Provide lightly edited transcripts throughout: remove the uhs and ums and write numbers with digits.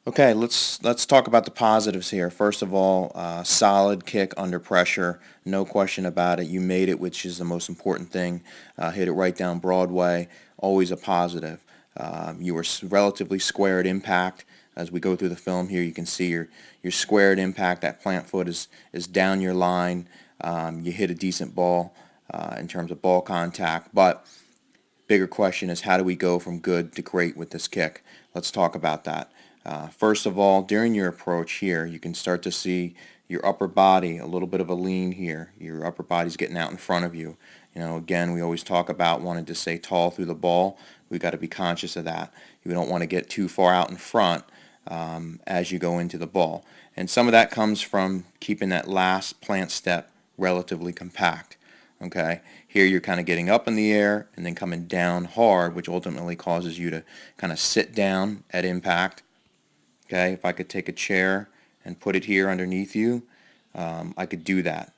Okay, let's talk about the positives here. First of all, solid kick under pressure, no question about it. You made it, which is the most important thing. Hit it right down Broadway, always a positive. You were relatively square at impact. As we go through the film here, you can see your square at impact. That plant foot is down your line. You hit a decent ball in terms of ball contact, but bigger question is how do we go from good to great with this kick? Let's talk about that. First of all, during your approach here, you can start to see your upper body, a little bit of a lean here. Your upper body's getting out in front of you. You know, again, we always talk about wanting to stay tall through the ball. We've got to be conscious of that. You don't want to get too far out in front as you go into the ball. And some of that comes from keeping that last plant step relatively compact. Okay, here you're kind of getting up in the air and then coming down hard, which ultimately causes you to kind of sit down at impact. Okay, if I could take a chair and put it here underneath you, I could do that.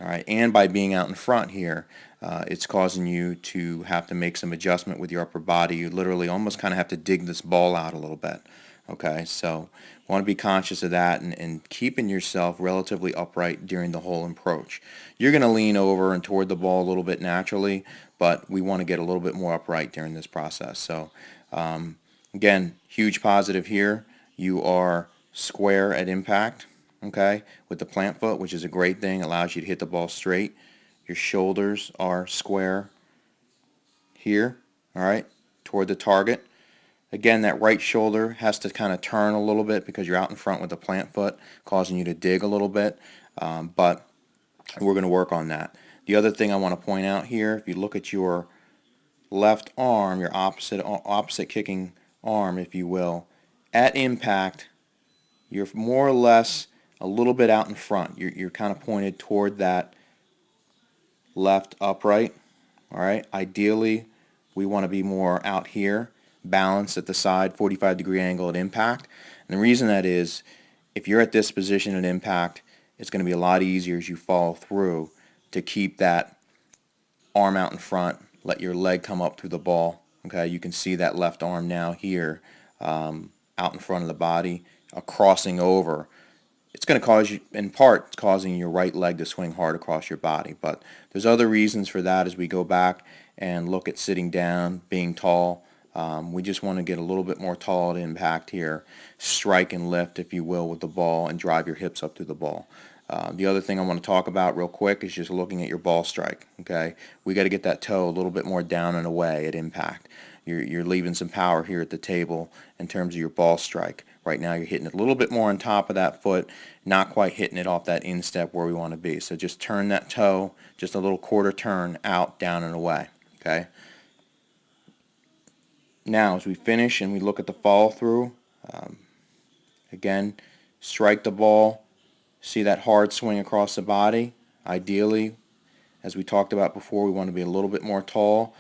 All right, and by being out in front here, it's causing you to have to make some adjustment with your upper body. You literally almost kind of have to dig this ball out a little bit. Okay, so want to be conscious of that and keeping yourself relatively upright during the whole approach. You're going to lean over and toward the ball a little bit naturally, but we want to get a little bit more upright during this process. So again, huge positive here. You are square at impact, okay, with the plant foot, which is a great thing, allows you to hit the ball straight. Your shoulders are square here, all right, toward the target. Again, that right shoulder has to kind of turn a little bit because you're out in front with the plant foot, causing you to dig a little bit, but we're going to work on that. The other thing I want to point out here, if you look at your left arm, your opposite kicking arm, if you will, at impact, you're more or less a little bit out in front. You're kind of pointed toward that left upright. All right. Ideally, we want to be more out here, balanced at the side, 45-degree angle at impact. And the reason that is, if you're at this position at impact, it's going to be a lot easier as you follow through to keep that arm out in front, let your leg come up through the ball. Okay, you can see that left arm now here out in front of the body, crossing over. It's going to cause you, in part, causing your right leg to swing hard across your body. But there's other reasons for that as we go back and look at sitting down, being tall. We just want to get a little bit more tall at impact here. Strike and lift, if you will, with the ball and drive your hips up through the ball. The other thing I want to talk about real quick is just looking at your ball strike. Okay, we got to get that toe a little bit more down and away at impact. You're leaving some power here at the table in terms of your ball strike. Right now you're hitting it a little bit more on top of that foot, not quite hitting it off that instep where we want to be. So just turn that toe, just a little quarter turn out, down and away. Okay. Now as we finish and we look at the follow through, again, strike the ball, see that hard swing across the body. Ideally, as we talked about before, we want to be a little bit more tall.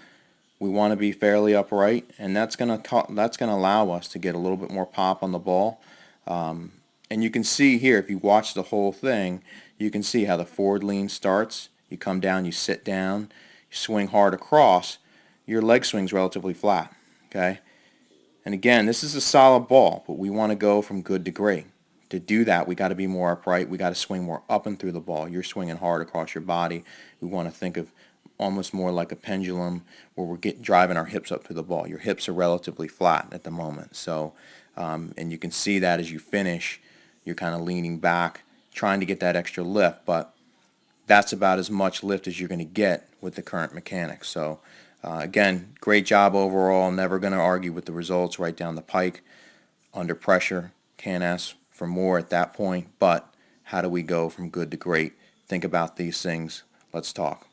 We want to be fairly upright, and that's going to allow us to get a little bit more pop on the ball. And you can see here, if you watch the whole thing, you can see how the forward lean starts. You come down, you sit down, you swing hard across. Your leg swing's relatively flat. Okay, and again, this is a solid ball, but we want to go from good to great. To do that, we got to be more upright. We got to swing more up and through the ball. You're swinging hard across your body. We want to think of almost more like a pendulum where we're driving our hips up through the ball. Your hips are relatively flat at the moment. So, and you can see that as you finish, you're kind of leaning back, trying to get that extra lift, but that's about as much lift as you're going to get with the current mechanics. So, again, great job overall. Never going to argue with the results right down the pike. Under pressure, can't ask for more at that point, but how do we go from good to great? Think about these things. Let's talk.